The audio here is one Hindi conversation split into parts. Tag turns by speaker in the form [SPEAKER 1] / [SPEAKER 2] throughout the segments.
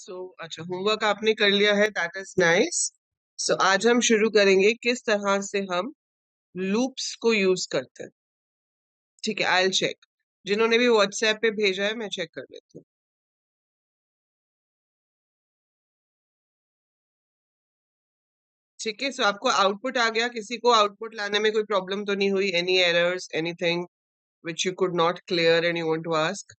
[SPEAKER 1] अच्छा, होमवर्क आपने कर लिया है, दैट इज नाइस। सो आज हम शुरू करेंगे किस तरह से हम लूप्स को यूज करते हैं। ठीक है, आई विल चेक। जिन्होंने भी व्हाट्सएप पे भेजा है मैं चेक कर लेती हूँ। ठीक है, सो आपको आउटपुट आ गया? किसी को आउटपुट लाने में कोई प्रॉब्लम तो नहीं हुई? Any errors, anything which you could not clear and you want to ask?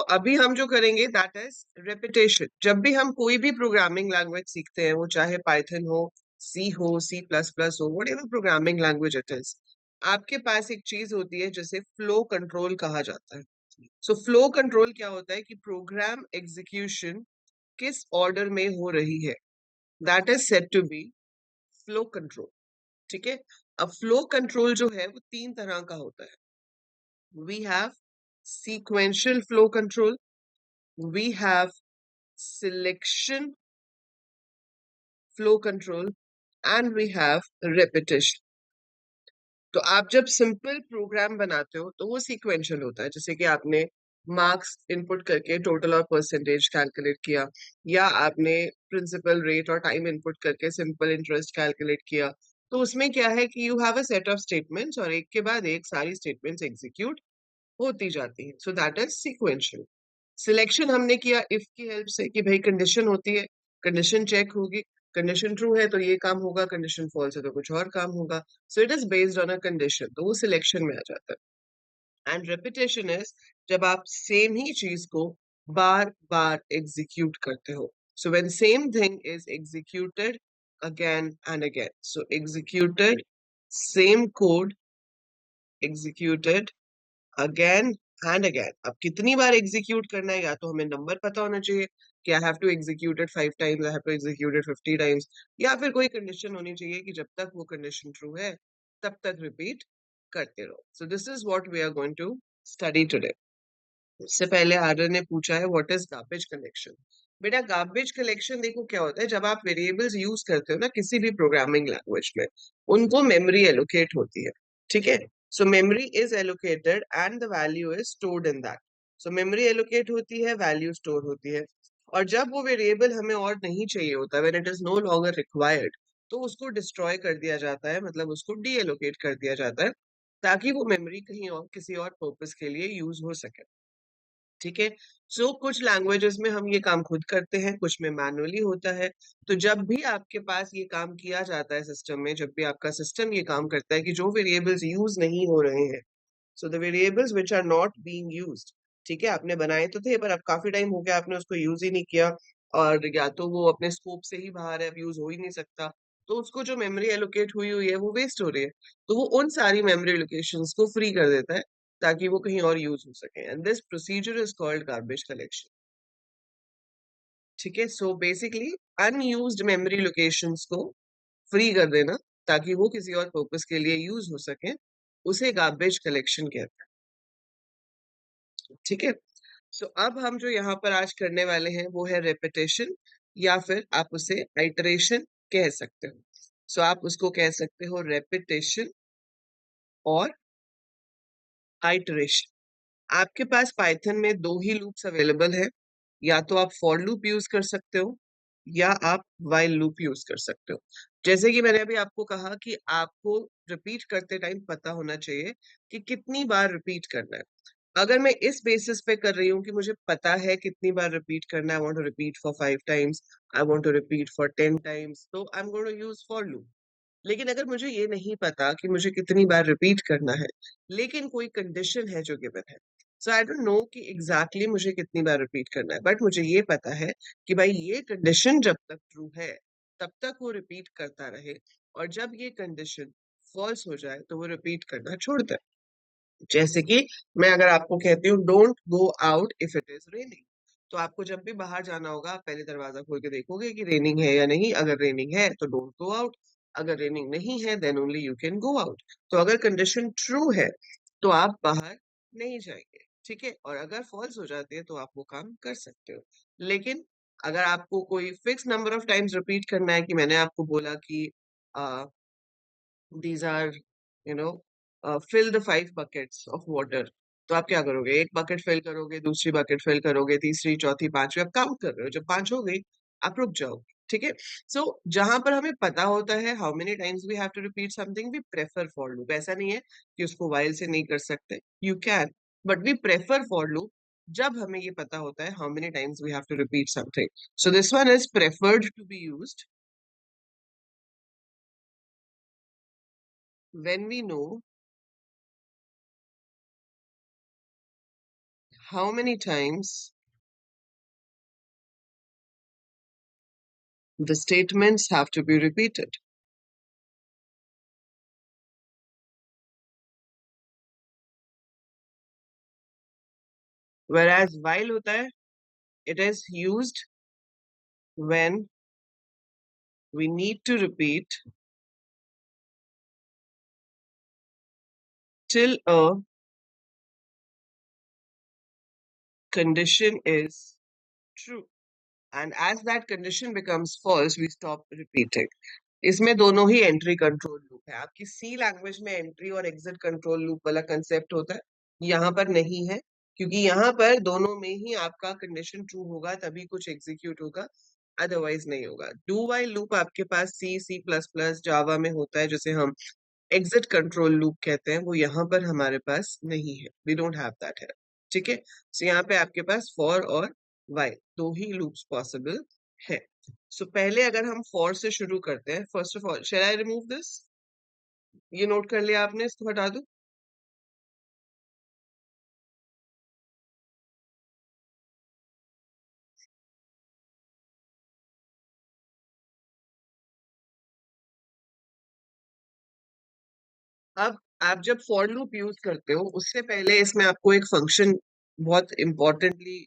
[SPEAKER 1] अभी हम जो करेंगे दैट इज रेपिटेशन। जब भी हम कोई भी प्रोग्रामिंग लैंग्वेज सीखते हैं, वो चाहे पाइथन हो, सी प्लस प्लस हो, what ever programming language it is, आपके पास एक चीज होती है जिसे फ्लो कंट्रोल कहा जाता है। फ्लो कंट्रोल क्या होता है कि प्रोग्राम एग्जीक्यूशन किस ऑर्डर में हो रही है, that is said to be flow control. ठीक है, अब फ्लो कंट्रोल जो है वो तीन तरह का होता है। We have sequential flow control, we have selection flow control, and we have repetition। तो आप जब सिंपल प्रोग्राम बनाते हो तो वो सीक्वेंशियल होता है, जैसे कि आपने मार्क्स इनपुट करके टोटल और परसेंटेज कैलकुलेट किया, या आपने प्रिंसिपल रेट और टाइम इनपुट करके सिंपल इंटरेस्ट कैलकुलेट किया। तो उसमें क्या है कि you have a set of statements और एक के बाद एक सारी स्टेटमेंट्स एग्जीक्यूट होती जाती है। सो दैट इज सीक्वेंशियल। सिलेक्शन हमने किया इफ की हेल्प से कि भाई कंडीशन होती है, कंडीशन चेक होगी, कंडीशन ट्रू है तो ये काम होगा, कंडीशन फॉल्स है तो कुछ और काम होगा। So it is based on a condition, तो वो सिलेक्शन में आ जाता है। एंड रेपिटेशन इज जब आप सेम ही चीज को बार बार एग्जीक्यूट करते हो। So when same thing is executed again and again, so executed same code, executed again and again. अब कितनी बार एग्जीक्यूट करना है, या तो हमें नंबर पता होना चाहिए कि I have to execute it 5 times, I have to execute it 50 times, या फिर कोई कंडीशन होनी चाहिए कि जब तक वो कंडीशन ट्रू है तब तक रिपीट करते रहो। So this is what we are going to study today. इससे पहले आर्यन ने पूछा है व्हाट इज गार्बेज कलेक्शन। बेटा गार्बेज कलेक्शन देखो क्या होता है, जब आप वेरिएबल्स यूज करते हो ना किसी भी प्रोग्रामिंग लैंग्वेज में, उनको मेमोरी एलोकेट होती है। ठीक है, so memory is allocated and the value is stored in that. So memory allocate होती है, वैल्यू स्टोर होती है, और जब वो वेरिएबल हमें और नहीं चाहिए होता, when it is no longer required, तो उसको डिस्ट्रॉय कर दिया जाता है, मतलब उसको डी एलोकेट कर दिया जाता है, ताकि वो मेमोरी कहीं और किसी और पर्पस के लिए यूज हो सके। ठीक है, सो कुछ लैंग्वेजेस में हम ये काम खुद करते हैं, कुछ में मैनुअली होता है। तो जब भी आपके पास ये काम किया जाता है सिस्टम में, जब भी आपका सिस्टम ये काम करता है कि जो वेरिएबल्स यूज नहीं हो रहे हैं, so the variables which are not being used, ठीक है, आपने बनाए तो थे पर अब काफी टाइम हो गया आपने उसको यूज ही नहीं किया, और या तो वो अपने स्कोप से ही बाहर है, अब यूज हो ही नहीं सकता, तो उसको जो मेमोरी एलोकेट हुई हुई है वो वेस्ट हो रही है। तो वो उन सारी मेमोरी लोकेशंस को फ्री कर देता है ताकि वो कहीं और यूज हो सके, and this procedure is called garbage collection. ठीक है, so basically unused memory locations को फ्री कर देना ताकि वो किसी और पर्पस के लिए यूज हो सके, उसे गार्बेज कलेक्शन कहते हैं। ठीक है, सो अब हम जो यहाँ पर आज करने वाले हैं वो है रेपिटेशन, या फिर आप उसे आइटरेशन कह सकते हो। आप उसको कह सकते हो रेपिटेशन और आइटरेशन। आपके पास पाइथन में दो ही लूप्स अवेलेबल है, या तो आप फॉर लूप यूज कर सकते हो या आप वाइल लूप यूज कर सकते हो। जैसे कि मैंने अभी आपको कहा कि आपको रिपीट करते टाइम पता होना चाहिए कि कितनी बार रिपीट करना है। अगर मैं इस बेसिस पे कर रही हूँ कि मुझे पता है कितनी बार रिपीट करना है, I want to repeat for 5 times, I want to repeat for 10 times, तो I am going to use for loop. लेकिन अगर मुझे ये नहीं पता कि मुझे कितनी बार रिपीट करना है, लेकिन कोई कंडीशन है जो गिवन है, सो आई डोंट नो कि एग्जैक्टली exactly मुझे कितनी बार रिपीट करना है, बट मुझे ये पता है कि भाई ये कंडीशन जब तक ट्रू है तब तक वो रिपीट करता रहे, और जब ये कंडीशन फॉल्स हो जाए तो वो रिपीट करना छोड़ दे। जैसे कि मैं अगर आपको कहती हूँ don't go out if it is raining, तो आपको जब भी बाहर जाना होगा आप पहले दरवाजा खोल के देखोगे कि रेनिंग है या नहीं। अगर रेनिंग है तो डोंट गो आउट, अगर रेनिंग नहीं है then only you can go out. तो अगर कंडीशन ट्रू है तो आप बाहर नहीं जाएंगे। ठीक है, और अगर फॉल्स हो जाती है तो आप वो काम कर सकते हो। लेकिन अगर आपको कोई fix number of times repeat करना है, कि मैंने आपको बोला कि these are you know fill the 5 buckets of water, तो आप क्या करोगे? एक बकेट फिल करोगे, दूसरी बकेट फिल करोगे, तीसरी, चौथी, पांचवी, आप काउंट कर रहे हो। जब 5 हो गई, आप रुक जाओगे। ठीक है? सो जहां पर हमें पता होता है how many times we have to repeat something, we prefer for loop. ऐसा नहीं है कि उसको वाइल से नहीं कर सकते, you can, but we prefer for loop जब हमें ये पता होता है how many times we have to repeat something. So this one is preferred to be used when we know how many times the statements have to be repeated. Whereas while hota hai, it is used when we need to repeat till a condition is true. And as that condition becomes false, we stop repeating. इसमें दोनों ही एंट्री कंट्रोल लूप है। आपकी सी लैंग्वेज में एंट्री और एग्जिट कंट्रोल लूप वाला कंसेप्ट होता है, यहाँ पर नहीं है, क्योंकि यहाँ पर दोनों में ही आपका कंडीशन ट्रू होगा तभी कुछ एग्जीक्यूट होगा, अदरवाइज नहीं होगा। डू वाइल लूप आपके पास सी, सी प्लस प्लस, जावा में होता है, जिसे हम एग्जिट कंट्रोल लूप कहते हैं, वो यहाँ पर हमारे पास नहीं है, वी डोंट हैव दैट है। ठीक है? सो यहाँ पे आपके पास फॉर और वाइल दो ही लूप्स पॉसिबल है। सो पहले अगर हम फॉर से शुरू करते हैं, first of all shall I remove this, ये नोट कर लिया आपने, इसको हटा दो। अब आप जब फॉर लूप यूज करते हो उससे पहले इसमें आपको एक फंक्शन बहुत इंपॉर्टेंटली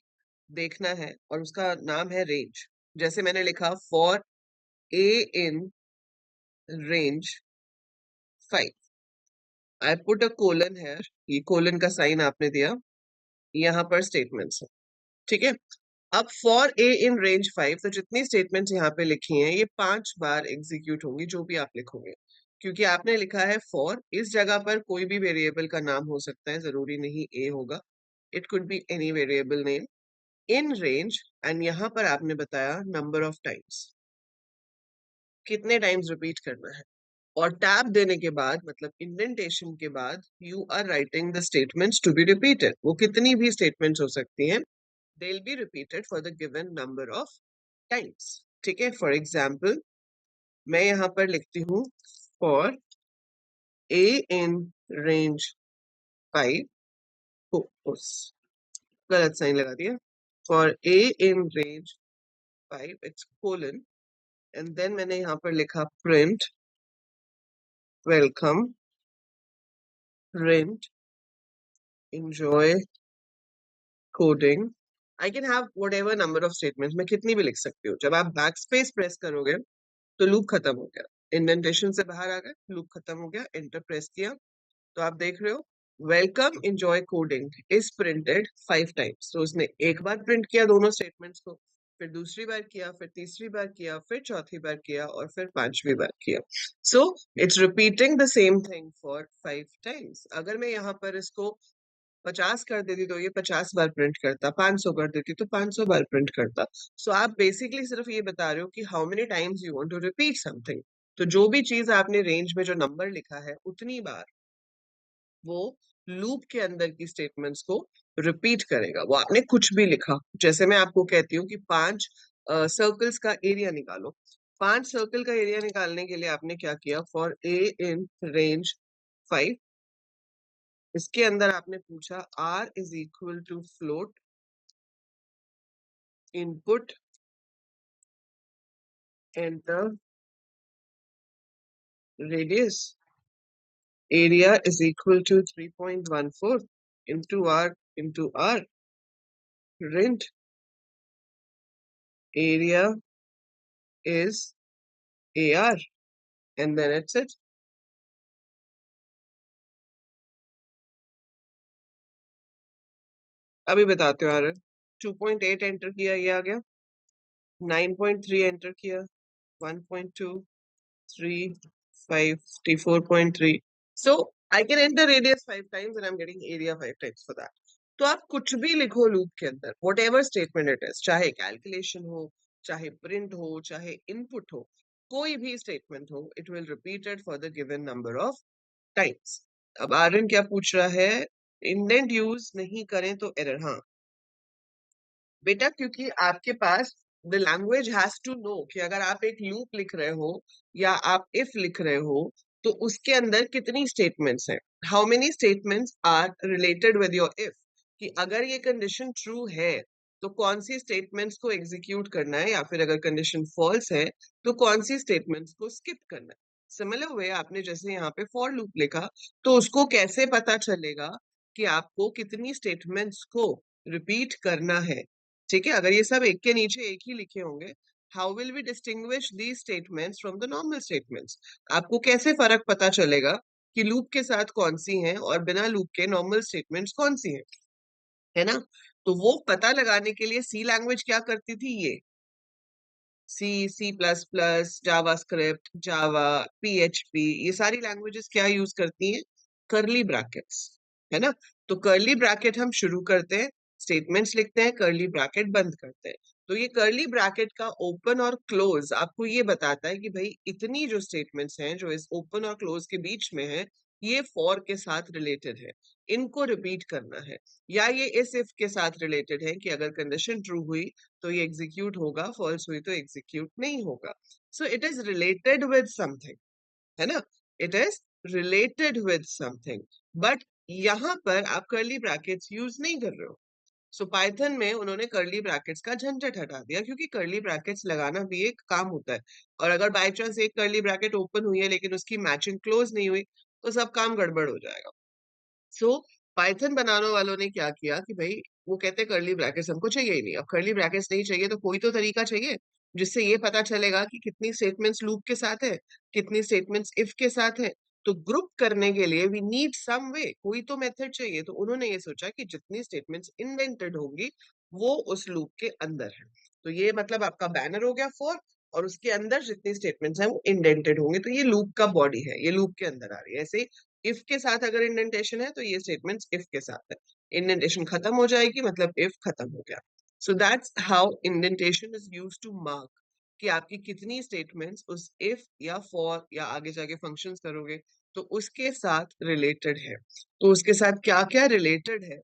[SPEAKER 1] देखना है, और उसका नाम है रेंज। जैसे मैंने लिखा for a in range 5, I put a colon है, ये कोलन का साइन आपने दिया, यहाँ पर स्टेटमेंट्स है। ठीक है? अब फॉर ए इन रेंज 5, तो जितनी स्टेटमेंट्स यहाँ पे लिखी हैं ये 5 बार एग्जीक्यूट होंगी, जो भी आप लिखोगे, क्योंकि आपने लिखा है फॉर, इस जगह पर कोई भी वेरिएबल का नाम हो सकता है, जरूरी नहीं ए होगा, it could be any variable name in range, and यहाँ पर आपने बताया नंबर ऑफ टाइम्स, कितने टाइम्स रिपीट करना है। और टैब देने के बाद, मतलब इंडेंटेशन के बाद, you are writing the statements to be repeated. वो कितनी भी स्टेटमेंट्स हो सकती हैं, they will be repeated for the given number of times. ठीक है? फॉर एग्जाम्पल मैं यहाँ पर लिखती हूँ फॉर ए इन रेंज 5, गलत साइन लगा दिया, for a in range 5 it's colon, and then मैंने यहाँ पर लिखा print welcome print enjoy coding। I can have whatever number of statements, मैं कितनी भी लिख सकती हूँ। जब आप बैक स्पेस प्रेस करोगे तो लूप खत्म हो गया, इंडेंटेशन से बाहर आ गए, लूप खत्म हो गया, एंटर प्रेस किया, तो आप देख रहे हो welcome enjoy coding is printed 5 times. तो उसने एक बार प्रिंट किया दोनों स्टेटमेंट्स को, फिर दूसरी बार किया, फिर तीसरी बार किया, फिर चौथी बार किया, और फिर पांचवी बार किया। So it's repeating the same thing for 5 times. अगर मैं यहाँ पर इसको 50 कर देती तो ये 50 बार प्रिंट करता, 500 कर देती तो 500 बार प्रिंट करता। सो आप बेसिकली सिर्फ ये बता रहे हो कि how many times you want to repeat something. तो जो भी चीज आपने रेंज में जो नंबर लिखा है उतनी बार वो लूप के अंदर की स्टेटमेंट्स को रिपीट करेगा। वो आपने कुछ भी लिखा, जैसे मैं आपको कहती हूँ कि 5 सर्कल्स का एरिया निकालो, 5 सर्कल का एरिया निकालने के लिए आपने क्या किया, फॉर ए इन रेंज 5, इसके अंदर आपने पूछा r is equal to float input enter radius, area is equal to 3.14 into r rent, area is ar, and then it's it। अभी बताते हो यार, 2.8 एंटर किया, ये आ गया, 9.3 एंटर किया, 1.2, 3, 5, 4.3, So I can enter radius 5 times and I'm getting area 5 times for that. तो आप कुछ भी लिखो लूप के अंदर, whatever statement it is, चाहे कैलकुलेशन हो, चाहे प्रिंट हो, चाहे इनपुट हो, कोई भी स्टेटमेंट हो, it will repeat it for the given number of times. अब आर्यन क्या पूछ रहा है, इंडेंट यूज नहीं करें तो एरर। हाँ बेटा, क्योंकि आपके पास the language has to know कि अगर आप एक लूप लिख रहे हो या आप इफ लिख रहे हो तो उसके अंदर कितनी स्टेटमेंट्स हैं, how many statements are related with your if, कि अगर ये कंडीशन ट्रू है तो कौन सी स्टेटमेंट्स को एग्जीक्यूट करना है, या फिर अगर कंडीशन फॉल्स है तो कौन सी स्टेटमेंट्स को स्किप करना है। सिमिलर वे आपने जैसे यहाँ पे फॉर लूप लिखा, तो उसको कैसे पता चलेगा कि आपको कितनी स्टेटमेंट्स को रिपीट करना है। ठीक है, अगर ये सब एक के नीचे एक ही लिखे होंगे, how will we distinguish these statements from the normal statements, आपको कैसे फर्क पता चलेगा कि लूप के साथ कौन सी हैं और बिना लूप के नॉर्मल स्टेटमेंट्स कौन सी हैं, है ना। तो वो पता लगाने के लिए सी लैंग्वेज क्या करती थी, ये सी, सी प्लस प्लस, जावास्क्रिप्ट, जावा, पीएचपी, ये सारी लैंग्वेजेस क्या यूज करती हैं, कर्ली ब्रैकेट्स, है ना। तो कर्ली ब्रैकेट हम शुरू करते हैं, स्टेटमेंट्स लिखते हैं, कर्ली ब्रैकेट बंद करते हैं। तो ये कर्ली ब्रैकेट का ओपन और क्लोज आपको ये बताता है कि भाई इतनी जो स्टेटमेंट्स हैं जो इस ओपन और क्लोज के बीच में है, ये फॉर के साथ रिलेटेड है, इनको रिपीट करना है, या ये इस इफ के साथ रिलेटेड है कि अगर कंडीशन ट्रू हुई तो ये एग्जीक्यूट होगा, फॉल्स हुई तो एग्जीक्यूट नहीं होगा। So it is related with something, है ना, it is related with something. But यहाँ पर आप कर्ली ब्रैकेट्स यूज नहीं कर रहे हो। सो पाइथन में उन्होंने कर्ली ब्रैकेट्स का झंझट हटा दिया, क्योंकि कर्ली ब्रैकेट्स लगाना भी एक काम होता है, और अगर बाय चांस एक कर्ली ब्रैकेट ओपन हुई है लेकिन उसकी मैचिंग क्लोज नहीं हुई तो सब काम गड़बड़ हो जाएगा। सो पाइथन बनाने वालों ने क्या किया कि भाई वो कहते हैं कर्ली ब्रैकेट्स हमको चाहिए ही नहीं, अब कर्ली ब्रैकेट्स नहीं चाहिए तो कोई तो तरीका चाहिए जिससे ये पता चलेगा कि कितनी स्टेटमेंट्स लूप के साथ है, कितनी स्टेटमेंट्स इफ के साथ है। तो ग्रुप करने के लिए वी नीड सम वे, कोई तो मेथड चाहिए। तो उन्होंने ये सोचा कि जितनी स्टेटमेंट्स इन्वेंटेड होंगी वो उस लूप के अंदर है। तो ये मतलब आपका बैनर हो गया फॉर, और उसके अंदर जितनी स्टेटमेंट्स हैं वो इंडेंटेड होंगे, तो ये लूप का बॉडी है, ये लूप के अंदर आ रही है। ऐसे इफ के साथ अगर इंडेंटेशन है तो ये स्टेटमेंट्स इफ के साथ है, इंडेंटेशन खत्म हो जाएगी मतलब इफ खत्म हो गया। So that's how indentation is used to mark कि आपकी कितनी स्टेटमेंट्स उस इफ या फॉर या आगे जाके फंक्शंस करोगे तो उसके साथ रिलेटेड है। तो उसके साथ क्या क्या रिलेटेड है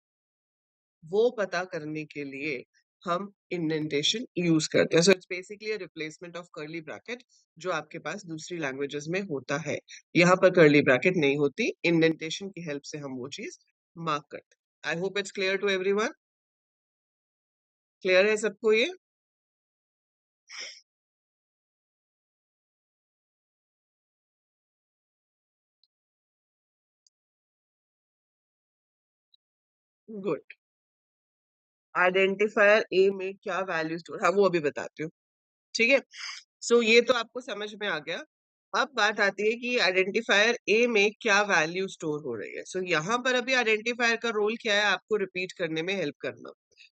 [SPEAKER 1] वो पता करने के लिए हम इंडेंटेशन यूज करते हैं। So it's basically a replacement of curly bracket जो आपके पास दूसरी लैंग्वेजेस में होता है। यहाँ पर कर्ली ब्रैकेट नहीं होती, इंडेंटेशन की हेल्प से हम वो चीज मार्क करते हैं। I hope it's clear to everyone. Clear है सबको ये? गुड। आइडेंटिफायर ए में क्या वैल्यू स्टोर, हाँ वो अभी बताती हूँ। ठीक है, सो ये तो आपको समझ में आ गया। अब बात आती है कि आइडेंटिफायर ए में क्या वैल्यू स्टोर हो रही है। सो यहाँ पर अभी आइडेंटिफायर का रोल क्या है, आपको रिपीट करने में हेल्प करना।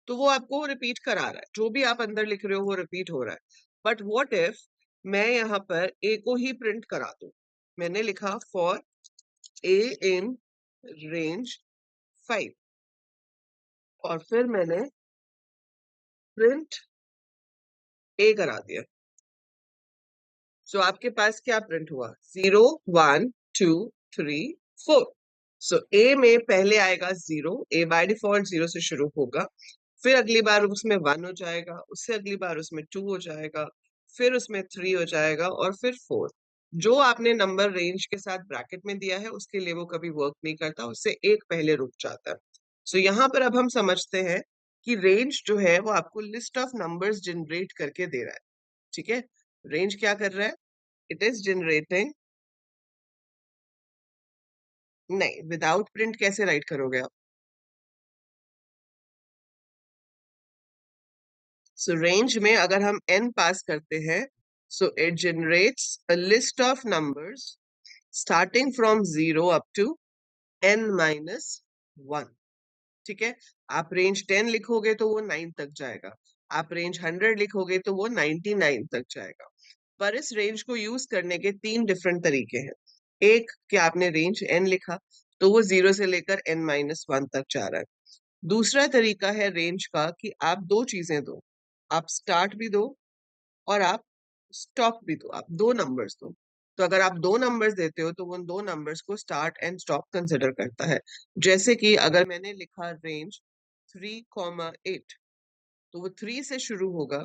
[SPEAKER 1] तो वो आपको रिपीट करा रहा है, जो भी आप अंदर लिख रहे हो वो रिपीट हो रहा है। बट व्हाट इफ मैं यहाँ पर ए को ही प्रिंट करा दूं। मैंने लिखा फॉर ए इन रेंज 5 और फिर मैंने प्रिंट ए करा दिया। सो आपके पास क्या प्रिंट हुआ, 0 1 2 3 4। सो ए में पहले आएगा 0, ए बाय डिफॉल्ट 0 से शुरू होगा, फिर अगली बार उसमें 1 हो जाएगा, उससे अगली बार उसमें 2 हो जाएगा, फिर उसमें 3 हो जाएगा और फिर 4। जो आपने नंबर रेंज के साथ ब्रैकेट में दिया है उसके लिए वो कभी वर्क नहीं करता, उससे एक पहले रुक जाता है। सो यहाँ पर अब हम समझते हैं कि रेंज जो है वो आपको लिस्ट ऑफ नंबर्स जनरेट करके दे रहा है। ठीक है, रेंज क्या कर रहा है, इट इज जनरेटिंग, नहीं विदाउट प्रिंट कैसे राइट करोगे आप। सो रेंज में अगर हम n पास करते हैं, so it generates a list of numbers starting from 0 up to n-1। ठीक है, आप रेंज 10 लिखोगे तो वो 9 तक जाएगा, आप रेंज 100 लिखोगे तो वो 99 तक जाएगा। पर इस रेंज को यूज करने के 3 डिफरेंट तरीके हैं। एक कि आपने रेंज n लिखा, तो वो 0 से लेकर n-1 तक जा रहा है। दूसरा तरीका है रेंज का कि आप दो चीजें दो, आप स्टार्ट भी दो और आप स्टॉप भी दो, आप दो नंबर्स दो। तो अगर आप दो नंबर्स देते हो तो वो उन दो नंबर्स को स्टार्ट एंड स्टॉप कंसिडर करता है। जैसे कि अगर मैंने लिखा रेंज 3,8, तो वो 3 से शुरू होगा,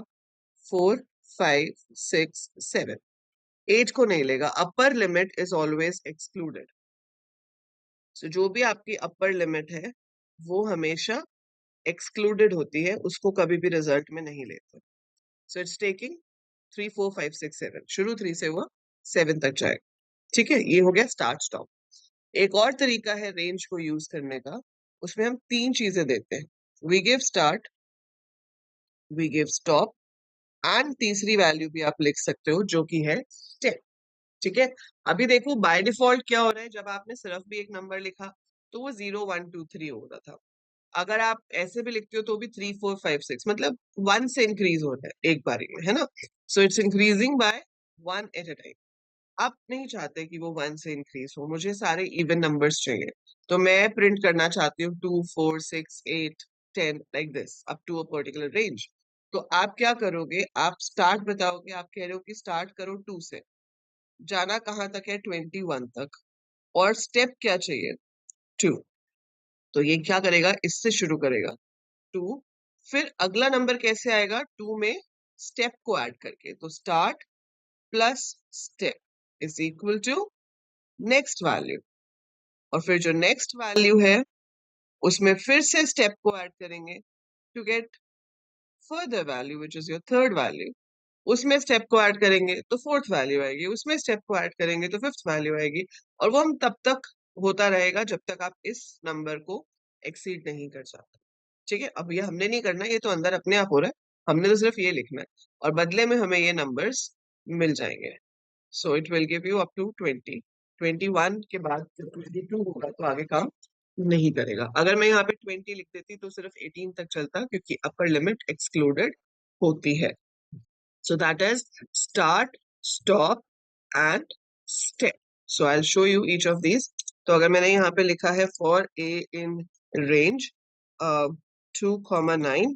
[SPEAKER 1] 4, 5, 6, 7, 8 को नहीं लेगा। Upper limit is always excluded. So जो भी आपकी अपर लिमिट है वो हमेशा एक्सक्लूडेड होती है, उसको कभी भी रिजल्ट में नहीं लेते। सो इट्स टेकिंग 3, 4, 5, 6, 7, शुरू 3 से हुआ 7 तक जाएगा। ठीक है, ये हो गया स्टार्ट स्टॉप। एक और तरीका है रेंज को यूज करने का, उसमें हम तीन चीजें देते हैं, we give start, we give stop and तीसरी वैल्यू भी आप लिख सकते हो जो कि है स्टेप। ठीक है, अभी देखो बाय डिफॉल्ट क्या हो रहा है, जब आपने सिर्फ भी एक नंबर लिखा तो वो 0, 1, 2, 3 हो रहा था। अगर आप ऐसे भी लिखते हो तो भी 3, 4, 5, 6, मतलब 1 से इंक्रीज हो रहा है एक बारी में, है ना। So it's increasing by 1 at a time. आप नहीं चाहते कि वो 1 से इंक्रीज हो, मुझे सारे इवन नंबर्स चाहिए। तो मैं प्रिंट करना चाहती हूँ 2, 4, 6, 8, 10 like this up to a particular range. तो आप क्या करोगे, आप स्टार्ट बताओगे, आप कह रहे हो कि स्टार्ट करो 2 से, जाना कहाँ तक है, 21 तक, और स्टेप क्या चाहिए, 2। तो ये क्या करेगा, इससे शुरू करेगा 2, फिर अगला नंबर कैसे आएगा, 2 में स्टेप को ऐड करके, तो start plus step is equal to next value. और फिर जो नेक्स्ट वैल्यू है उसमें फिर से स्टेप को ऐड करेंगे to get further value which is your third value. उसमें स्टेप को ऐड करेंगे तो फोर्थ वैल्यू आएगी, उसमें स्टेप को ऐड करेंगे तो फिफ्थ वैल्यू आएगी। और वो हम तब तक होता रहेगा जब तक आप इस नंबर को एक्सीड नहीं कर जाते। ठीक है, अब ये हमने नहीं करना, ये तो अंदर अपने आप हो रहा है, हमने तो सिर्फ ये लिखना है और बदले में हमें ये नंबर्स मिल जाएंगे। So it will give you up to 20। 21 के बाद जब 22 होगा तो आगे काम नहीं करेगा। अगर मैं यहाँ पे 20 लिख देती तो सिर्फ 18 तक चलता, क्योंकि अपर लिमिट एक्सक्लूडेड होती है। So that is start, stop and step. So I'll show you each of these. तो अगर मैंने यहाँ पे लिखा है for a in range 2,9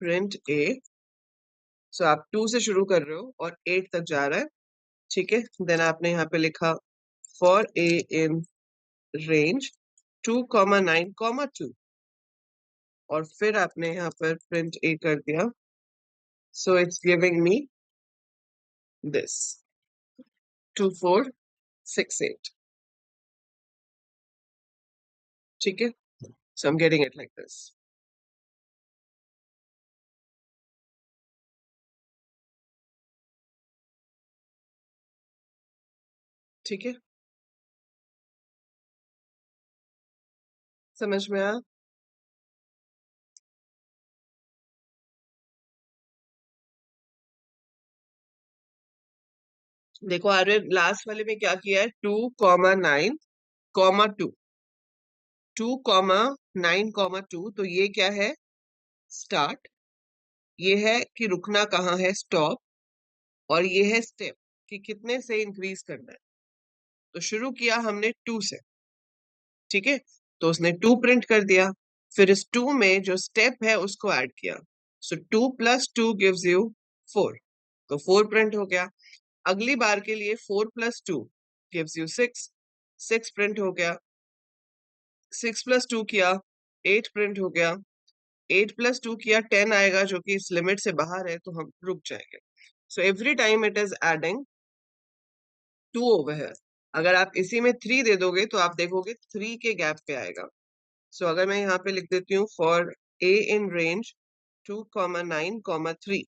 [SPEAKER 1] print a. So आप 2 से शुरू कर रहे हो और 8 तक जा रहा है। ठीक है, देन आपने यहाँ पे लिखा for a in range 2,9, 2 और फिर आपने यहाँ पर print a कर दिया। So it's giving me this 2, 4, 6, 8. ठीक है, so I'm getting it like this. ठीक है, समझ में आया। देखो आर्य लास्ट वाले में क्या किया है, 2,9, 2, 2,9, 2, तो ये क्या है, स्टार्ट, ये है कि रुकना कहाँ है, स्टॉप, और ये है स्टेप कि कितने से इंक्रीज करना है। तो शुरू किया हमने 2 से, ठीक है, तो उसने 2 प्रिंट कर दिया, फिर इस 2 में जो स्टेप है उसको ऐड किया। सो 2 + 2 गिव्स यू 4, तो 4 प्रिंट हो गया। अगली बार के लिए 4 + 2 गिव्स यू 6, 6 प्रिंट हो गया। 6 + 2 किया, 8 प्रिंट हो गया। 8 + 2 किया, 10 आएगा, जो कि इस लिमिट से बाहर है, तो हम रुक जाएंगे। So every time it is adding 2 over है। अगर आप इसी में 3 दे दोगे तो आप देखोगे 3 के गैप पे आएगा। सो अगर मैं यहाँ पे लिख देती हूँ फॉर a in range 2,9, 3,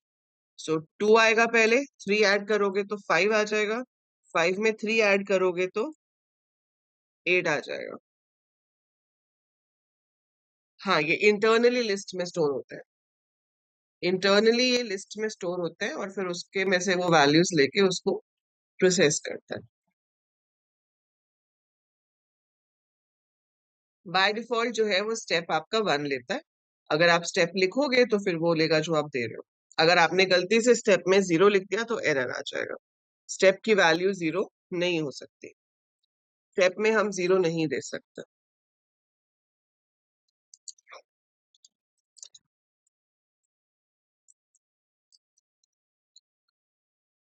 [SPEAKER 1] सो 2 आएगा, पहले 3 ऐड करोगे तो 5 आ जाएगा, 5 में 3 ऐड करोगे तो 8 आ जाएगा। हाँ, ये इंटरनली लिस्ट में स्टोर होता है, इंटरनली ये लिस्ट में स्टोर होता है और फिर उसके में से वो वैल्यूज लेके उसको प्रोसेस करता है। बाय डिफॉल्ट जो है वो स्टेप आपका 1 लेता है। अगर आप स्टेप लिखोगे तो फिर वो लेगा जो आप दे रहे हो। अगर आपने गलती से स्टेप में 0 लिख दिया तो एरर आ जाएगा। स्टेप की वैल्यू 0 नहीं हो सकती, स्टेप में हम 0 नहीं दे सकते।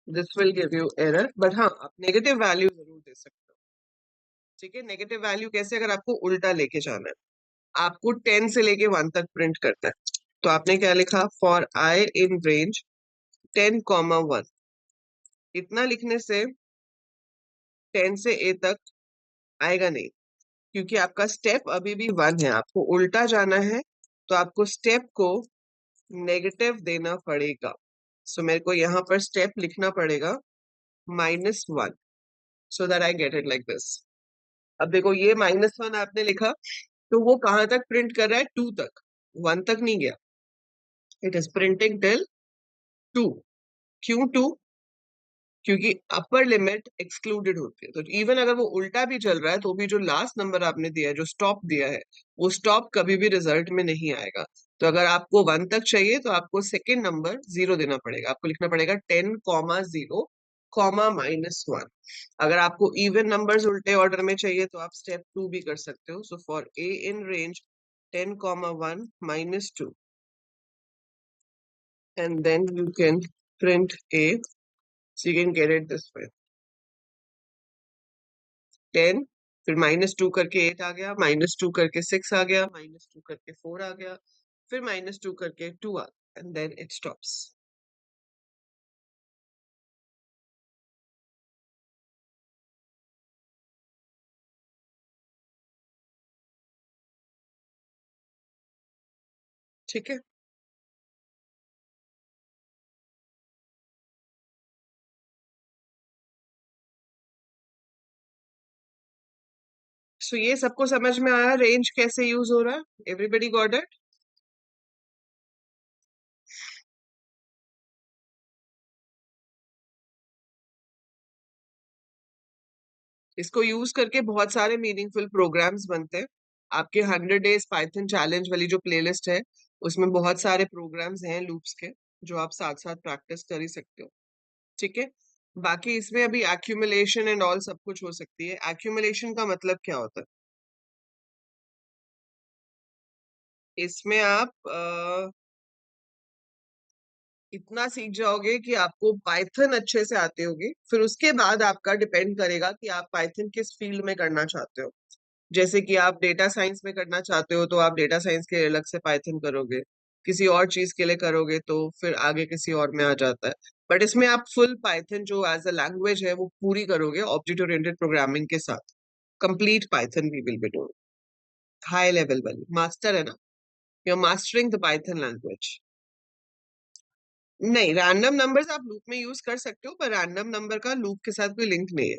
[SPEAKER 1] This will give you error, but हाँ आप नेगेटिव वैल्यू जरूर दे सकते हो। ठीक है, नेगेटिव वैल्यू कैसे? अगर आपको उल्टा लेके जाना है, आपको 10 से लेके 1 तक प्रिंट करना है, तो आपने क्या लिखा? For I in range 10, 1। इतना लिखने से 10 से a तक आएगा नहीं, क्योंकि आपका स्टेप अभी भी 1 है, आपको उल्टा जाना है, तो आपको स्टेप को नेगेटिव देना पड़ेगा। सो मेरे को यहाँ पर स्टेप लिखना पड़ेगा -1, so that I get it like this. अब देखो ये -1 आपने लिखा, तो वो कहाँ तक प्रिंट कर रहा है? 2 तक, 1 तक नहीं गया। It is printing till 2। क्यों 2? क्योंकि अपर लिमिट एक्सक्लूडेड होती है, तो इवन अगर वो उल्टा भी चल रहा है तो भी जो लास्ट नंबर आपने दिया है, जो स्टॉप दिया है, वो स्टॉप कभी भी रिजल्ट में नहीं आएगा। तो अगर आपको 1 तक चाहिए तो आपको सेकेंड नंबर 0 देना पड़ेगा, आपको लिखना पड़ेगा 10, 0, -1। अगर आपको इवन नंबर्स उल्टे ऑर्डर में चाहिए तो आप स्टेप 2 भी कर सकते हो। So for a in range 10, 1 -2, and then you can print a, so you can get it this way 10, फिर -2 करके 8 आ गया, -2 करके 6 आ गया, -2 करके 4 आ गया, फिर -2 करके 2 आ गया, एंड देन इट स्टॉप्स। ठीक है, सो ये सबको समझ में आया रेंज कैसे यूज हो रहा है? Everybody got it? इसको यूज करके बहुत सारे मीनिंगफुल प्रोग्राम्स बनते हैं। आपके 100 डेज पाइथन चैलेंज वाली जो प्लेलिस्ट है, उसमें बहुत सारे प्रोग्राम्स हैं लूप्स के, जो आप साथ साथ प्रैक्टिस कर ही सकते हो। ठीक है, बाकी इसमें अभी एक्यूमुलेशन एंड ऑल सब कुछ हो सकती है। एक्यूमुलेशन का मतलब क्या होता है? इसमें आप इतना सीख जाओगे कि आपको पाइथन अच्छे से आते होगे, फिर उसके बाद आपका डिपेंड करेगा कि आप पाइथन किस फील्ड में करना चाहते हो। जैसे कि आप डेटा साइंस में करना चाहते हो तो आप डेटा साइंस के अलग से पाइथन करोगे, किसी और चीज के लिए करोगे तो फिर आगे किसी और में आ जाता है। बट इसमें आप फुल पाइथन जो एज अ लैंग्वेज है वो पूरी करोगे ऑब्जेक्ट ओरिएंटेड प्रोग्रामिंग के साथ। Complete Python we will be doing, high level वाली, मास्टर है ना, you are mastering the Python language. नहीं, रैंडम नंबर्स आप लूप में यूज कर सकते हो, पर रैंडम नंबर का लूप के साथ कोई लिंक नहीं है।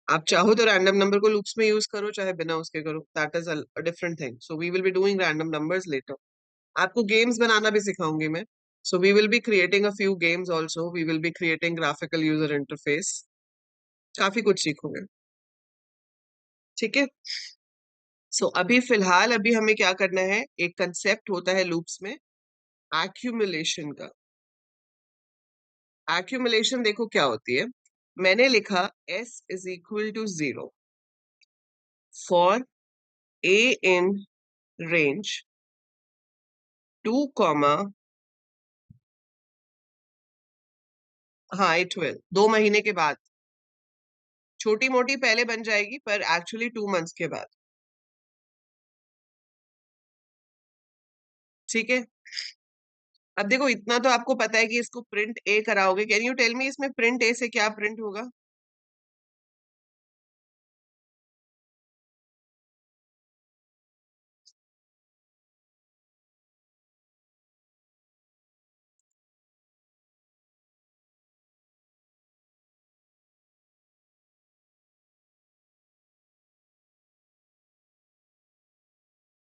[SPEAKER 1] आप चाहो तो रैंडम नंबर को लूप्स में यूज करो, चाहे बिना उसके करो, that is a different thing. So we will be doing random numbers later. आपको गेम्स बनाना भी सिखाऊंगी मैं। So we will be creating a few games also, we will be creating graphical user interface, काफी कुछ सीखोगे। ठीक है, सो अभी फिलहाल अभी हमें क्या करना है, एक कंसेप्ट होता है लूप्स में, एक्यूमुलेशन का। एक्यूमुलेशन देखो क्या होती है, मैंने लिखा s is equal to 0 for a in range 2, हाँ 8, 12, 2 महीने के बाद। छोटी मोटी पहले बन जाएगी पर एक्चुअली 2 मंथ्स के बाद। ठीक है, अब देखो इतना तो आपको पता है कि इसको प्रिंट ए कराओगे। कैन यू टेल मी इसमें प्रिंट ए से क्या प्रिंट होगा?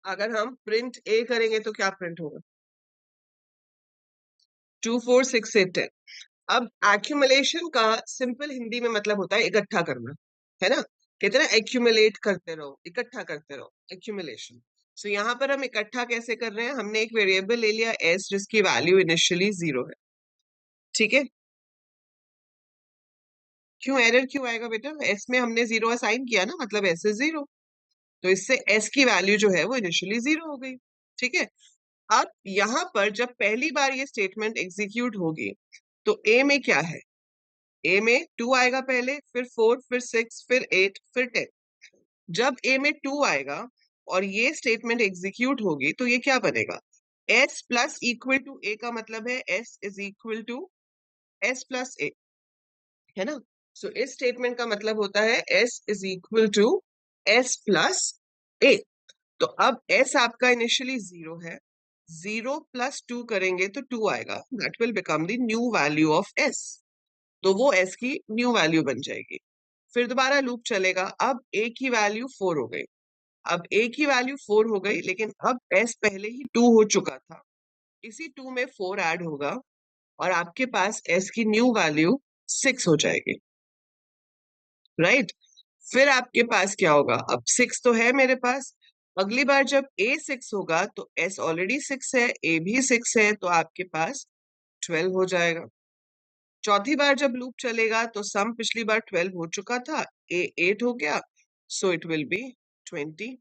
[SPEAKER 1] अगर हम प्रिंट ए करेंगे तो क्या प्रिंट होगा? 2, 4, 6, 8, 10। अब एक्यूमुलेशन का सिंपल हिंदी में मतलब होता है इकट्ठा करना, है ना? कहते हैं ना एक्यूमुलेट करते रहो, इकट्ठा करते रहो, एक्यूमुलेशन। सो यहाँ पर हम इकट्ठा कैसे कर रहे हैं? हमने एक वेरिएबल ले लिया एस जिसकी वैल्यू इनिशियली 0 है। ठीक है, क्यों एरर क्यों आएगा बेटा? एस में हमने 0 असाइन किया ना, मतलब एस इज 0, तो इससे एस की वैल्यू जो है वो इनिशियली 0 हो गई। ठीक है, अब यहाँ पर जब पहली बार ये स्टेटमेंट एग्जीक्यूट होगी तो ए में क्या है? ए में 2 आएगा पहले, फिर 4, फिर 6, फिर 8, फिर 10। जब ए में 2 आएगा और ये स्टेटमेंट एग्जीक्यूट होगी तो ये क्या बनेगा? s plus equal to a का मतलब है s is equal to s plus a, है ना? सो इस स्टेटमेंट का मतलब होता है s is equal to s plus a। तो अब s आपका इनिशियली 0 है, 0 प्लस 2 करेंगे तो 2 आएगा, that will become the new value of s। तो वो s की न्यू वैल्यू बन जाएगी। फिर दोबारा लूप चलेगा, अब a की वैल्यू 4 हो गई। अब a की वैल्यू 4 हो गई, लेकिन अब s पहले ही 2 हो चुका था, इसी 2 में 4 ऐड होगा और आपके पास s की न्यू वैल्यू 6 हो जाएगी, राइट? फिर आपके पास क्या होगा? अब 6 तो है मेरे पास, अगली बार जब a 6 होगा तो s ऑलरेडी 6 है, a भी 6 है, तो आपके पास 12 हो जाएगा। चौथी बार जब लूप चलेगा तो सम पिछली बार 12 हो चुका था, a 8 हो गया, सो इट विल बी 20,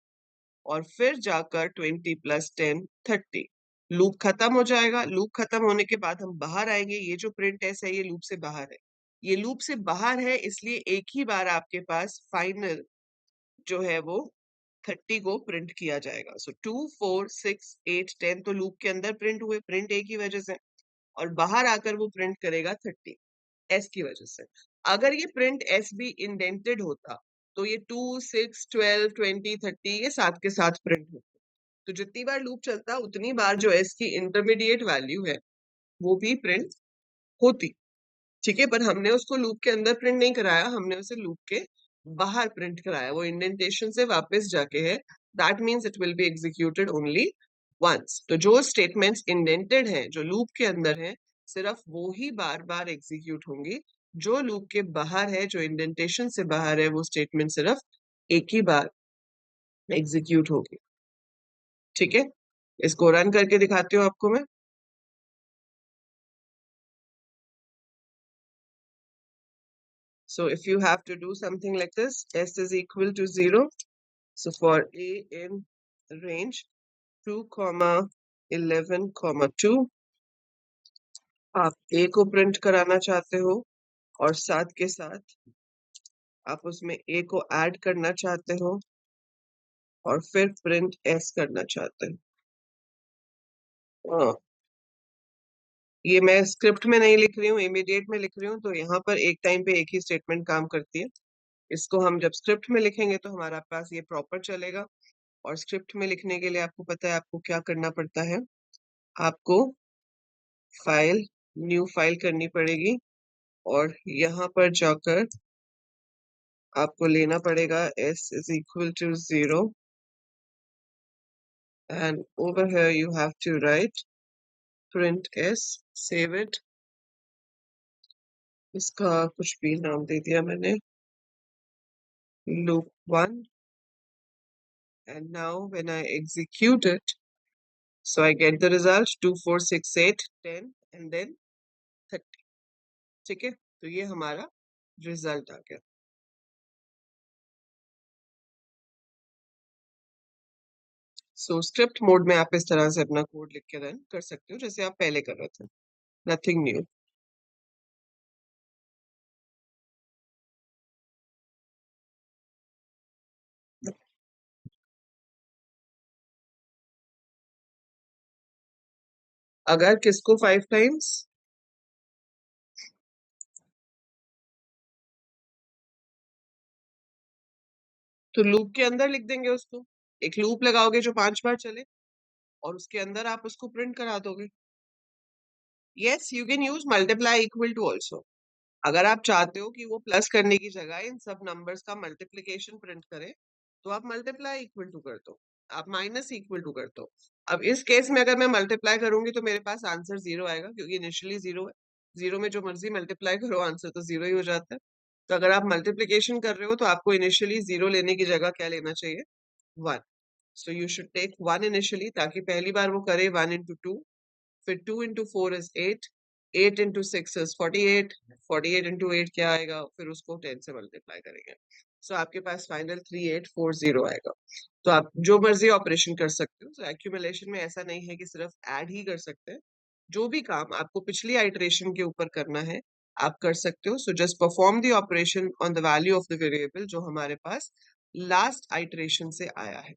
[SPEAKER 1] और फिर जाकर 20 प्लस 10 30। लूप खत्म हो जाएगा। लूप खत्म होने के बाद हम बाहर आएंगे, ये जो प्रिंट एस है ये लूप से बाहर है, ये लूप से बाहर है, इसलिए एक ही बार आपके पास फाइनल जो है वो 30 को प्रिंट किया जाएगा। सो 2 4 6 8 10 तो लूप के अंदर प्रिंट हुए, प्रिंट ए की वजह से, और बाहर आकर वो प्रिंट करेगा 30 एस की वजह से। अगर ये प्रिंट एस भी इंडेंटेड होता तो ये 2 6 12 20 30 ये साथ के साथ प्रिंट होते। तो जितनी बार लूप चलता उतनी बार जो एस की इंटरमीडिएट वैल्यू है वो भी प्रिंट होती। ठीक है, पर हमने उसको लूप के अंदर प्रिंट नहीं कराया, हमने उसे लूप के बाहर प्रिंट कराया, वो इंडेंटेशन से वापस जाके है। That means it will be executed only once. तो जो स्टेटमेंट्स इंडेंटेड हैं, जो लूप के अंदर है, सिर्फ वो ही बार बार एग्जीक्यूट होंगी। जो लूप के बाहर है, जो इंडेंटेशन से बाहर है, वो स्टेटमेंट सिर्फ एक ही बार एग्जीक्यूट होगी। ठीक है, इसको रन करके दिखाती हूँ आपको मैं। So if you have to do something like this, s is equal to 0. So for a in range 2, 11, 2, आप a को प्रिंट कराना चाहते हो और साथ के साथ आप उसमें a को ऐड करना चाहते हो और फिर प्रिंट s करना चाहते हो। ये मैं स्क्रिप्ट में नहीं लिख रही हूँ, इमीडिएट में लिख रही हूँ, तो यहाँ पर एक टाइम पे एक ही स्टेटमेंट काम करती है। इसको हम जब स्क्रिप्ट में लिखेंगे तो हमारा पास ये प्रॉपर चलेगा। और स्क्रिप्ट में लिखने के लिए आपको पता है आपको क्या करना पड़ता है, आपको फाइल न्यू फाइल करनी पड़ेगी और यहाँ पर जाकर आपको लेना पड़ेगा s is equal to 0 and over here you have to write print s, save it। इसका कुछ भी नाम दे दिया मैंने, loop 1, and now when I execute it, so I get the result 2 4 6 8 10 and then 30। ठीक है, तो ये हमारा रिजल्ट आ गया। सो स्क्रिप्ट मोड में आप इस तरह से अपना कोड लिख के रन कर सकते हो जैसे आप पहले कर रहे थे, नथिंग न्यू। अगर किसको 5 टाइम्स? तो लूप के अंदर लिख देंगे उसको, एक लूप लगाओगे जो 5 बार चले और उसके अंदर आप उसको प्रिंट करा दोगे। Yes, you can use multiply equal to also. अगर आप चाहते हो कि वो प्लस करने की जगह इन सब नंबर्स का मल्टीप्लिकेशन प्रिंट करे तो आप मल्टीप्लाई इक्वल टू कर दो, आप माइनस इक्वल टू कर दो। अब इस केस में अगर मैं मल्टीप्लाई करूंगी तो मेरे पास आंसर 0 आएगा क्योंकि इनिशियली 0 है। 0 में जो मर्जी मल्टीप्लाई करो आंसर तो 0 ही हो जाता है। तो अगर आप मल्टीप्लिकेशन कर रहे हो तो आपको इनिशियली 0 लेने की जगह क्या लेना चाहिए? 1। So you should take 1 initially, ताकि पहली बार वो करे 1 into 2, फिर 2 into 4 is 8, 8 into 6 is 48, 48 into 8 क्या आएगा, फिर उसको 10 से मल्टीप्लाई करेंगे, सो आपके पास फाइनल 3840 आएगा। तो आप जो मर्जी ऑपरेशन कर सकते हो। एक्यूमुलेशन में ऐसा नहीं है कि सिर्फ ऐड ही कर सकते हैं, जो भी काम आपको पिछली आइटरेशन के ऊपर करना है आप कर सकते हो। So just perform the operation on the value of the variable जो हमारे पास लास्ट आइटरेशन से आया है।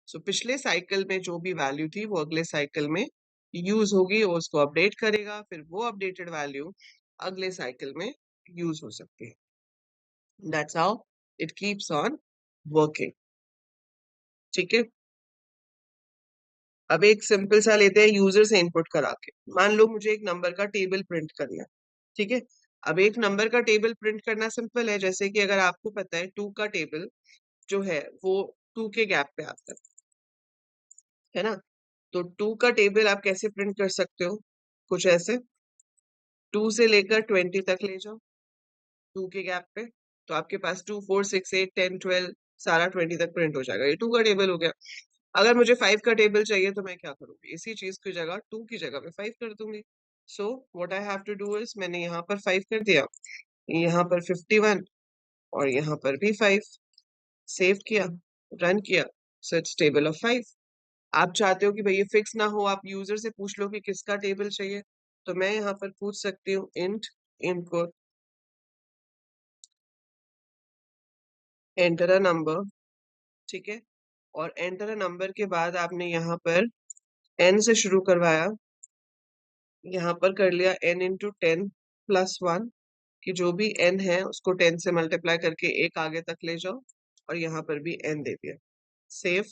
[SPEAKER 1] सो पिछले साइकिल में जो भी वैल्यू थी वो अगले साइकिल में यूज होगी, वो उसको अपडेट करेगा, फिर वो अपडेटेड वैल्यू अगले साइकिल में यूज हो सकती है। That's how it keeps on working. ठीक है, अब एक सिंपल सा लेते हैं यूजर से इनपुट करा के। मान लो मुझे एक नंबर का टेबल प्रिंट करना है। ठीक है, अब एक नंबर का टेबल प्रिंट करना सिंपल है, जैसे कि अगर आपको पता है 2 का टेबल जो है वो 2 के गैप पे आता है ना, तो 2 का टेबल आप कैसे प्रिंट कर सकते हो, कुछ ऐसे 2 से लेकर 20 तक ले जाओ 2 के गैप पे, तो आपके पास 2 4 6 8 10 12 सारा 20 तक प्रिंट हो जाएगा, ये 2 का टेबल हो गया। अगर मुझे 5 का टेबल चाहिए तो मैं क्या करूंगी, इसी चीज की जगह 2 की जगह पे 5 कर दूंगी। So what I have to do is मैंने यहाँ पर 5 कर दिया, यहाँ पर 51 और यहाँ पर भी 5, सेव किया, रन किया, सो इट्स टेबल ऑफ 5। आप चाहते हो कि भाई ये फिक्स ना हो, आप यूजर से पूछ लो कि किसका टेबल चाहिए, तो मैं यहाँ पर पूछ सकती हूँ int input enter a number. ठीक है, और एंटर अ नंबर के बाद आपने यहाँ पर n से शुरू करवाया, यहाँ पर कर लिया n इंटू 10 प्लस 1, कि जो भी n है उसको 10 से मल्टीप्लाई करके एक आगे तक ले जाओ, और यहाँ पर भी n दे दिया, save,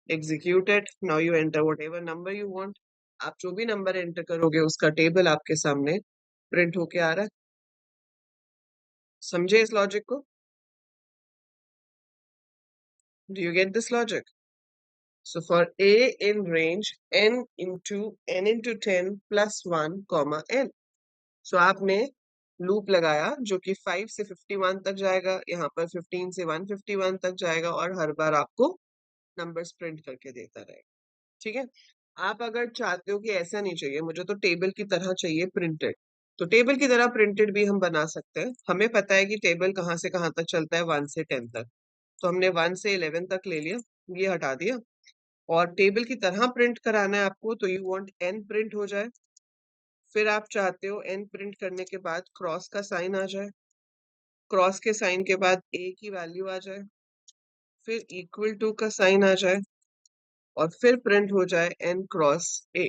[SPEAKER 1] executed. Now you enter whatever number you want. आप जो भी नंबर एंटर करोगे उसका टेबल आपके सामने प्रिंट होके आ रहा है। समझे इस लॉजिक को? Do you get this logic? So for a in range n into 10 plus 1 comma n. So आपने लूप लगाया जो कि 5 से 51 तक जाएगा, यहाँ पर 15 से 151 तक जाएगा, और हर बार आपको नंबर्स प्रिंट करके देता रहेगा। ठीक है, आप अगर चाहते हो कि ऐसा नहीं चाहिए, मुझे तो टेबल की तरह चाहिए प्रिंटेड, तो टेबल की तरह प्रिंटेड भी हम बना सकते हैं। हमें पता है कि टेबल कहाँ से कहाँ तक चलता है, 1 से 10 तक, तो हमने 1 से 11 तक ले लिया, ये हटा दिया, और टेबल की तरह प्रिंट कराना है आपको, तो यू वांट n प्रिंट हो जाए, फिर आप चाहते हो n प्रिंट करने के बाद क्रॉस का साइन आ जाए, क्रॉस के साइन के बाद a की वैल्यू आ जाए, फिर इक्वल टू का साइन आ जाए, और फिर प्रिंट हो जाए n क्रॉस a।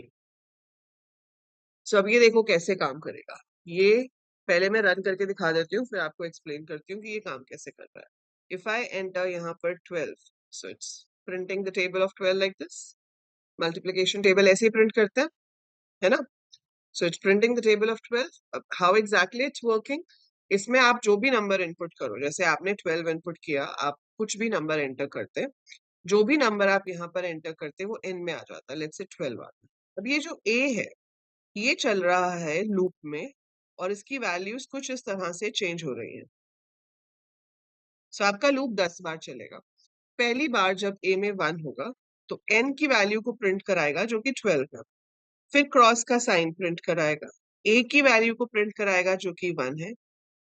[SPEAKER 1] सो अब ये देखो कैसे काम करेगा, ये पहले मैं रन करके दिखा देती हूँ, फिर आपको एक्सप्लेन करती हूँ कि ये काम कैसे कर रहा है। इफ आई एंटर यहाँ पर 12, so it's printing the table of 12 like this. Multiplication table ऐसे ही प्रिंट करते हैं, है ना? So it's printing the table of 12. How exactly it's working? इसमें आप जो भी नंबर इनपुट करो, जैसे आपने 12 इनपुट किया, आप कुछ भी नंबर एंटर करते, जो भी नंबर आप यहाँ पर एंटर करते वो n में आ जाता है, लेट्स से 12 आता है। अब ये जो a है ये चल रहा है लूप में, और इसकी वैल्यूज कुछ इस तरह से चेंज हो रही है। सो आपका लूप 10 बार चलेगा। पहली बार जब a में 1 होगा तो n की वैल्यू को प्रिंट कराएगा जो कि 12 है, फिर क्रॉस का साइन प्रिंट कराएगा, a की वैल्यू को प्रिंट कराएगा जो कि 1 है,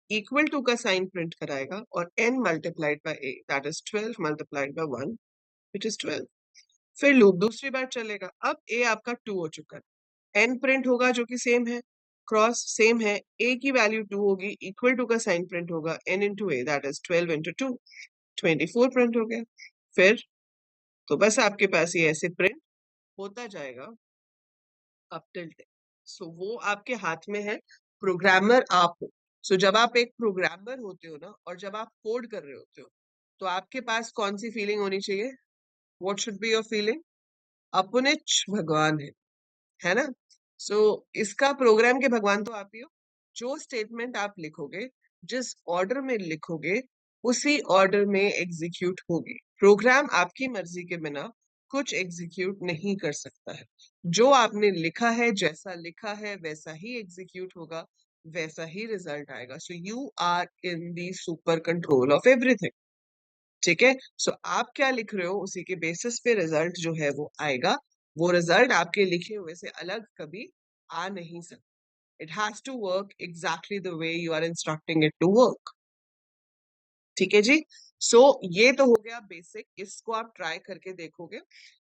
[SPEAKER 1] इक्वल टू का साइन प्रिंट कराएगा, और n multiplied by a, that is 12 multiplied by 1 which is 12। फिर लूप दूसरी बार चलेगा, अब a आपका 2 हो चुका है, n प्रिंट होगा जो कि सेम है, क्रॉस सेम है, a की वैल्यू 2 होगी, इक्वल टू का साइन प्रिंट होगा, n into a, that is 12 into 2, 24 print हो गया। फिर तो बस आपके पास ये ऐसे प्रिंट होता जाएगा अप टिल 10। सो वो आपके हाथ में है, प्रोग्रामर आप हो। सो जब आप एक प्रोग्रामर होते हो ना, और जब आप कोड कर रहे होते हो, तो आपके पास कौन सी फीलिंग होनी चाहिए? What should be your feeling? अपने भगवान है ना? सो इसका प्रोग्राम के भगवान तो आप ही हो। जो स्टेटमेंट आप लिखोगे, जिस ऑर्डर में लिखोगे, उसी ऑर्डर में एग्जीक्यूट होगी। प्रोग्राम आपकी मर्जी के बिना कुछ एग्जीक्यूट नहीं कर सकता है। जो आपने लिखा है, जैसा लिखा है वैसा ही एग्जीक्यूट होगा, वैसा ही रिजल्ट आएगा। So you are in the super control of everything. ठीक है, सो आप क्या लिख रहे हो उसी के बेसिस पे रिजल्ट जो है वो आएगा। वो रिजल्ट आपके लिखे हुए से अलग कभी आ नहीं सकता। It has to work exactly the way you are instructing it to work. ठीक है जी. सो ये तो हो गया बेसिक. इसको आप ट्राई करके देखोगे.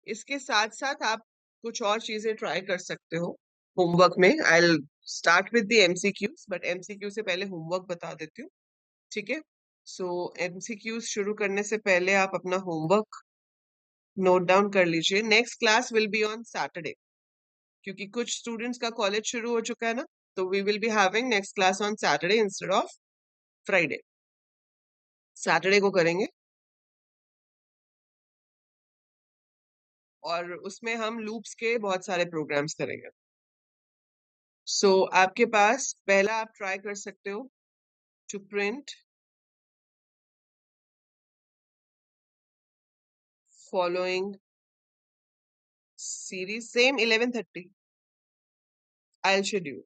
[SPEAKER 1] इसके साथ साथ आप कुछ और चीजें ट्राई कर सकते हो होमवर्क में. I start with the MCQs, but MCQ से पहले होमवर्क बता देती हूँ. ठीक है. सो एमसीक्यूज शुरू करने से पहले आप अपना होमवर्क नोट डाउन कर लीजिए. Next class will be on Saturday, क्योंकि कुछ स्टूडेंट्स का कॉलेज शुरू हो चुका है ना. तो we will be having next class on Saturday instead of Friday. Saturday को करेंगे और उसमें हम लूप्स के बहुत सारे प्रोग्राम्स करेंगे. सो आपके पास पहला आप ट्राई कर सकते हो to print following series. Same 11:30 I'll schedule.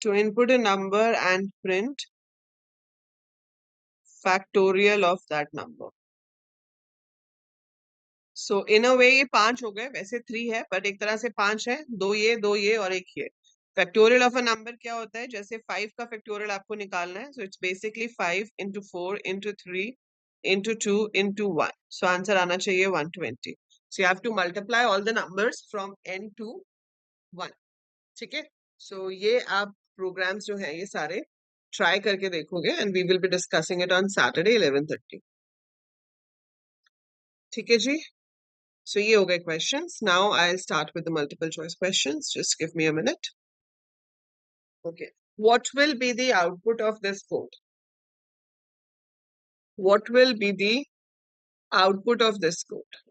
[SPEAKER 1] To input a number and print factorial of that number. सो इन अ वे ये 5 हो गए. वैसे 3 है, बट एक तरह से 5 है. दो ये और एक ये. फैक्टोरियल ऑफ अ नंबर क्या होता है? जैसे 5 का फैक्टोरियल आपको निकालना है. So it's basically 5 into 4 into 3 into 2 into 1. So answer आना चाहिए 120. So you have to multiply all the numbers from n to 1. ठीक है. सो ये आप प्रोग्राम्स जो हैं ये सारे ट्राई करके देखोगे and we will be discussing it on Saturday 11:30. ठीक है जी. So ye ho gaye questions. Now I'll start with the multiple choice questions. Just give me a minute. Okay. What will be the output of this code? What will be the output of this code?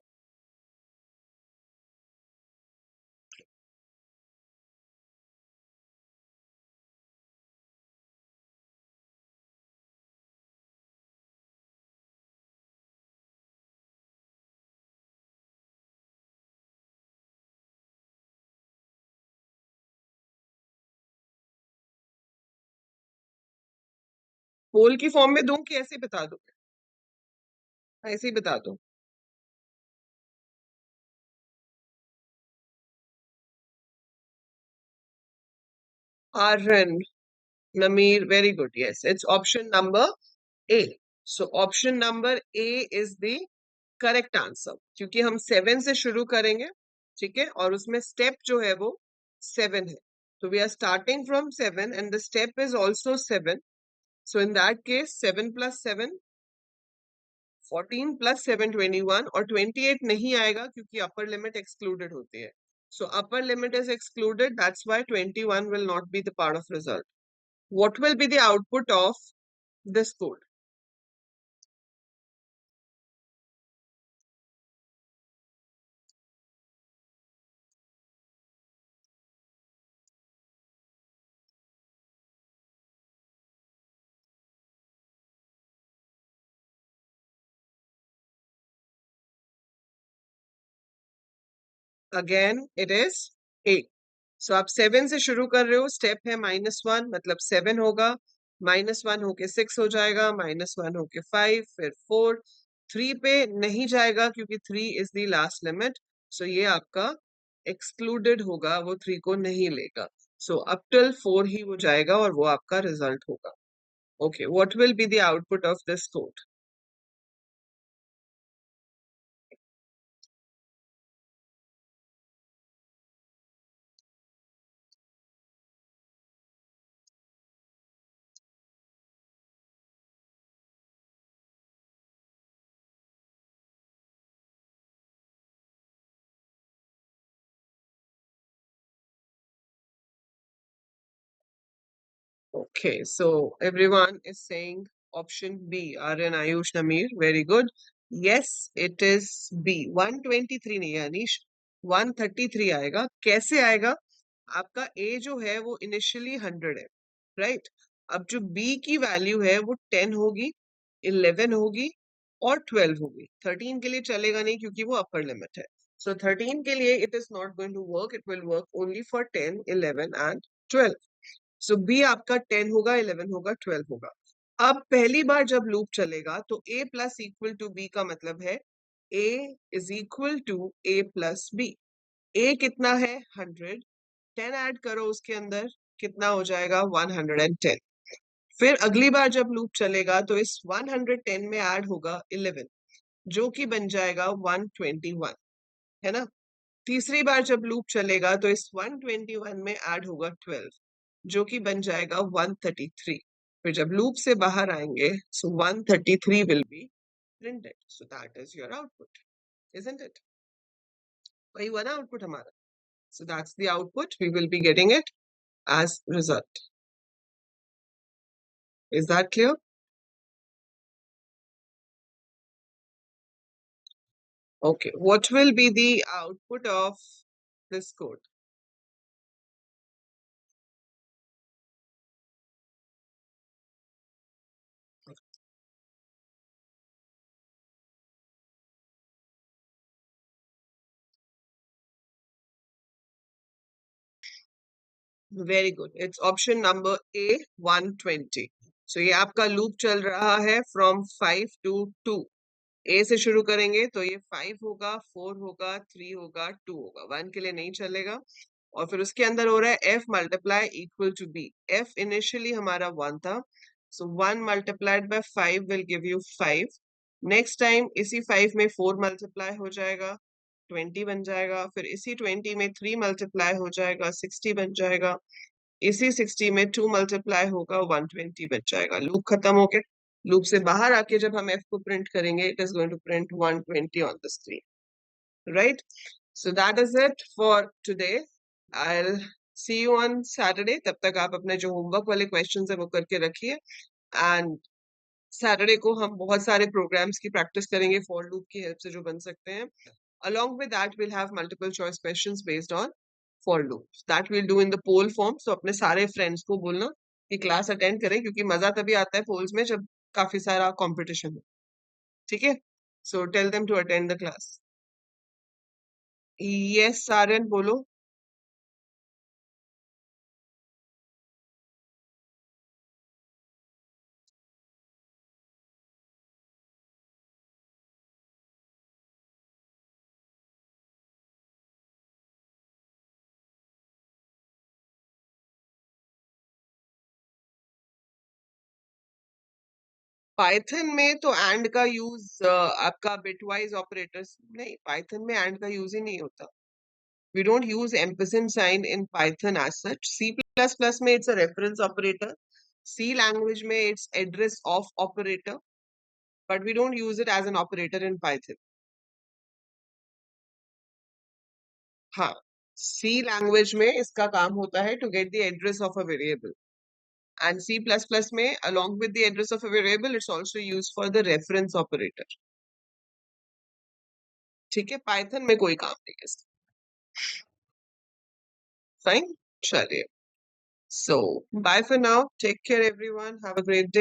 [SPEAKER 1] Whole की फॉर्म में दूं कि ऐसे ही बता दूं? ऐसे ही बता दूं. Arun, Nameer, very good. Yes, it's option number A. So option number A is the correct answer. क्योंकि हम 7 से शुरू करेंगे. ठीक है. और उसमें स्टेप जो है वो 7 है. So we are starting from 7 and the step is also 7. So in that case, 7 plus 7, 14 plus 7, 21. और 28 नहीं आएगा क्योंकि upper limit excluded होती है. So upper limit is excluded. That's why 21 will not be the part of result. What will be the output of this code? Again, it is 8. So आप 7 से शुरू कर रहे हो. स्टेप है -1, मतलब 7 होगा. -1 होके 6 हो जाएगा. -1 होके 5, फिर 4. 3 पे नहीं जाएगा क्योंकि 3 is the last limit. So ये आपका excluded होगा. वो 3 को नहीं लेगा. So up till 4 ही वो जाएगा और वो आपका रिजल्ट होगा. Okay, what will be the output of this code? Okay, so everyone is saying option B. Aryan, Ayush, Nameer, very good. Yes, it is B. 123 नहीं है अनीश, 133 आएगा. कैसे आएगा? आपका A जो है वो इनिशियली 100 है, राइट? अब जो B की वैल्यू है वो 10 होगी, 11 होगी और 12 होगी. 13 के लिए चलेगा नहीं क्योंकि वो अपर लिमिट है. So 13 के लिए it is not going to work. It will work only for 10, 11 and 12. So B आपका 10 होगा, 11 होगा, 12 होगा. अब पहली बार जब लूप चलेगा तो a plus equal to b का मतलब है a is equal to a plus b. a कितना है? 100. 10 ऐड करो उसके अंदर, कितना हो जाएगा? 110. फिर अगली बार जब लूप चलेगा तो इस 110 में ऐड होगा 11, जो कि बन जाएगा 121, है ना? तीसरी बार जब लूप चलेगा तो इस 121 में ऐड होगा 12, जो कि बन जाएगा 133. फिर जब लूप से बाहर आएंगे so 133 will be printed. So that is your output, isn't it? वही हुआ ना आउटपुट हमारा. So that's the output. We will be getting it as result. Is that clear? Okay, what will be the output of this code? Very good. It's option number A, 120. सो ये आपका लूप चल रहा है फ्रॉम 5 टू 2. ए से शुरू करेंगे तो ये 5 होगा, 4 होगा, 3 होगा, 2 होगा. 1 के लिए नहीं चलेगा. और फिर उसके अंदर हो रहा है f multiply equal to b. F initially हमारा 1 था, so 1 multiplied by 5 will give you 5. Next time इसी 5 में 4 मल्टीप्लाई हो जाएगा, 20 बन जाएगा. फिर इसी 20 में 3 मल्टीप्लाई हो जाएगा, 60 बन जाएगा. इसी 60 में 2 मल्टीप्लाई होगा, 120 बच जाएगा. लूप खत्म हो गया. लूप से बाहर आके जब हम f को प्रिंट करेंगे, it is going to print 120 on the screen, right? So that is it for today. I will see you on Saturday. तब तक आप अपने जो होमवर्क वाले क्वेश्चंस है वो करके रखिए. एंड सैटरडे को हम बहुत सारे प्रोग्राम्स की प्रैक्टिस करेंगे फॉर लूप की हेल्प से जो बन सकते हैं. Along with that, we'll have multiple choice questions based on for loops. That we'll do in the poll form. So अपने सारे friends को बोलना कि क्लास अटेंड करें, क्योंकि मजा तभी आता है polls में जब काफी सारा कंपटीशन हो. ठीक है? So tell them to attend the class. Yes, Saran बोलो. पाइथन में तो एंड का यूज आपका बिटवाइज ऑपरेटर्स नहीं. पाइथन में एंड का यूज ही नहीं होता. We don't use ampersand sign in Python as such. C++ में it's a reference operator. C language में it's address of operator. But we don't use it as an operator in Python. हाँ, C language में इसका काम होता है to get the address of a variable. And C++ में along with the address of a variable, it's also used for the reference operator. ठीक है? Python में कोई काम नहीं है इसका. Fine? चलिए. So, bye for now. Take care everyone. Have a great day.